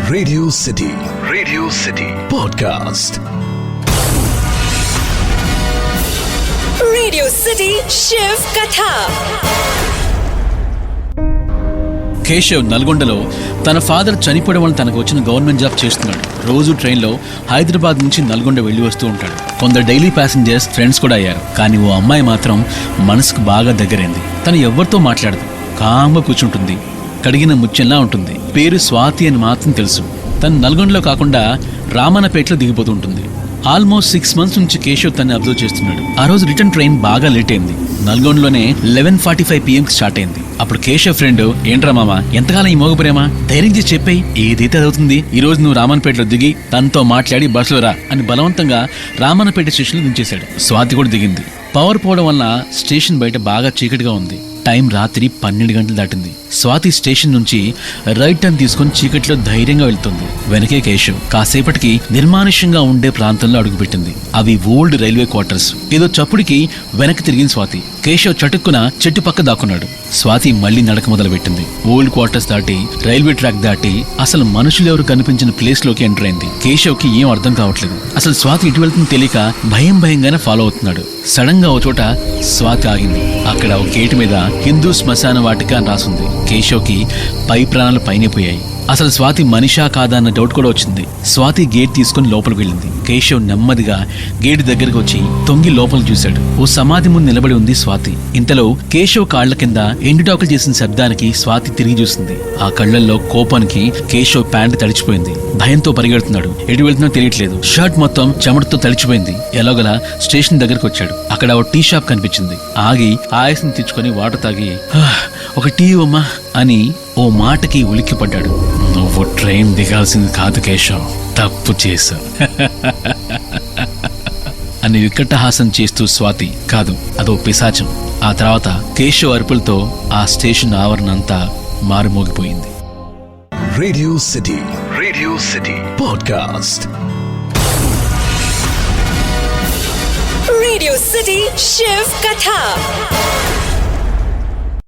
Radio city podcast. Radio city Shiv कथा। కేశవ్ నల్గొండలో తన ఫాదర్ చనిపోవడం వల్ల తనకు వచ్చిన గవర్నమెంట్ జాబ్ చేస్తున్నాడు. రోజు ట్రైన్లో హైదరాబాద్ నుంచి నల్గొండ వెళ్ళి వస్తూ ఉంటాడు. కొందరు డైలీ ప్యాసింజర్స్ ఫ్రెండ్స్ కూడా అయ్యారు. కానీ ఓ అమ్మాయి మాత్రం మనసుకు బాగా దగ్గరైంది. తను ఎవరితో మాట్లాడదు, కామ్గా కూర్చుంటుంది, కడిగిన ముత్యంలా ఉంటుంది. పేరు స్వాతి అని మాత్రం తెలుసు. తను నల్గొండలో కాకుండా రామన్నపేటలో దిగిపోతూ ఉంటుంది. ఆల్మోస్ట్ 6 months నుంచి కేశవ్ తన్ని అబ్జర్వ్ చేస్తున్నాడు. ఆ రోజు రిటర్న్ ట్రైన్ బాగా లేట్ అయింది. నల్గొండలోనే 11:45 PM స్టార్ట్ అయింది. అప్పుడు కేశవ్ ఫ్రెండ్, ఏంట్రా మామ ఎంతకాలం ఈ మోగ ప్రేమ, ధైర్యం చేసి చెప్పేయి, ఏదైతే అవుతుంది. ఈ రోజు నువ్వు రామన్నపేటలో దిగి తనతో మాట్లాడి బస్సులో రా అని బలవంతంగా రామన్నపేట స్టేషన్లో దించేశాడు. స్వాతి కూడా దిగింది. పవర్ పోవడం వల్ల స్టేషన్ బయట బాగా చీకటిగా ఉంది. టైం రాత్రి 12 గంటలు దాటింది. స్వాతి స్టేషన్ నుంచి రైట్ టర్న్ తీసుకుని చీకట్లో ధైర్యంగా వెళ్తుంది. వెనకే కేశవ్. కాసేపటికి నిర్మానుష్యంగా ఉండే ప్రాంతంలో అడుగుపెట్టింది. అవి ఓల్డ్ రైల్వే క్వార్టర్స్. ఏదో చప్పుడికి వెనక్కి తిరిగింది స్వాతి. కేశవ్ చటుక్కున చెట్టు పక్క దాక్కున్నాడు. స్వాతి మళ్లీ నడక మొదలు పెట్టింది. ఓల్డ్ క్వార్టర్స్ దాటి రైల్వే ట్రాక్ దాటి అసలు మనుషులు ఎవరు కనిపించిన ప్లేస్ లోకి ఎంటర్ అయింది. కేశవ్ కి ఏం అర్థం కావట్లేదు. అసలు స్వాతి ఇటు వెళ్తుంది తెలియక భయంగానే ఫాలో అవుతున్నాడు. సడన్ గా ఓ చోట స్వాతి ఆగింది. అక్కడ ఒక గేటు మీద హిందూ శ్మశాన వాటిక అని రాసుంది. కేశవ్ కి పై ప్రాణాలు పైనే పోయాయి. అసలు స్వాతి మనిషా కాదా అన్న డౌట్ కూడా వచ్చింది. స్వాతి గేట్ తీసుకుని లోపలికి వెళ్ళింది. కేశవ్ నెమ్మదిగా గేట్ దగ్గరకు వచ్చి తొంగి లోపల చూశాడు. ఓ సమాధి ముందు నిలబడి ఉంది స్వాతి. ఇంతలో కేశవ్ కాళ్ల కింద ఎండుటాకులు చేసిన శబ్దానికి స్వాతి తిరిగి చూసింది. ఆ కళ్లల్లో కోపానికి కేశవ్ ప్యాంట్ తడిచిపోయింది. భయంతో పరిగెడుతున్నాడు. ఎటు వెళ్తున్నా తెలియట్లేదు. షర్ట్ మొత్తం చెమటతో తడిచిపోయింది. ఎలాగలా స్టేషన్ దగ్గరకు వచ్చాడు. అక్కడ ఓ టీ షాప్ కనిపించింది. ఆగి ఆయాసం తెచ్చుకొని వాటర్ తాగి ఒక టీ ఇవ్వమ్మా అని ఓ మాటకి ఉలిక్కి పడ్డాడు. నువ్వు ట్రైన్ దిగాల్సింది కాదు కేశవ్, తప్పు చేశావు అని వికటహాసం చేస్తూ స్వాతి, కాదు అదో పిశాచం. ఆ తర్వాత కేశవ్ అరుపులతో ఆ స్టేషన్ ఆవరణ అంతా మారుమోగిపోయింది. Radio city podcast. Radio city Shiv कथा।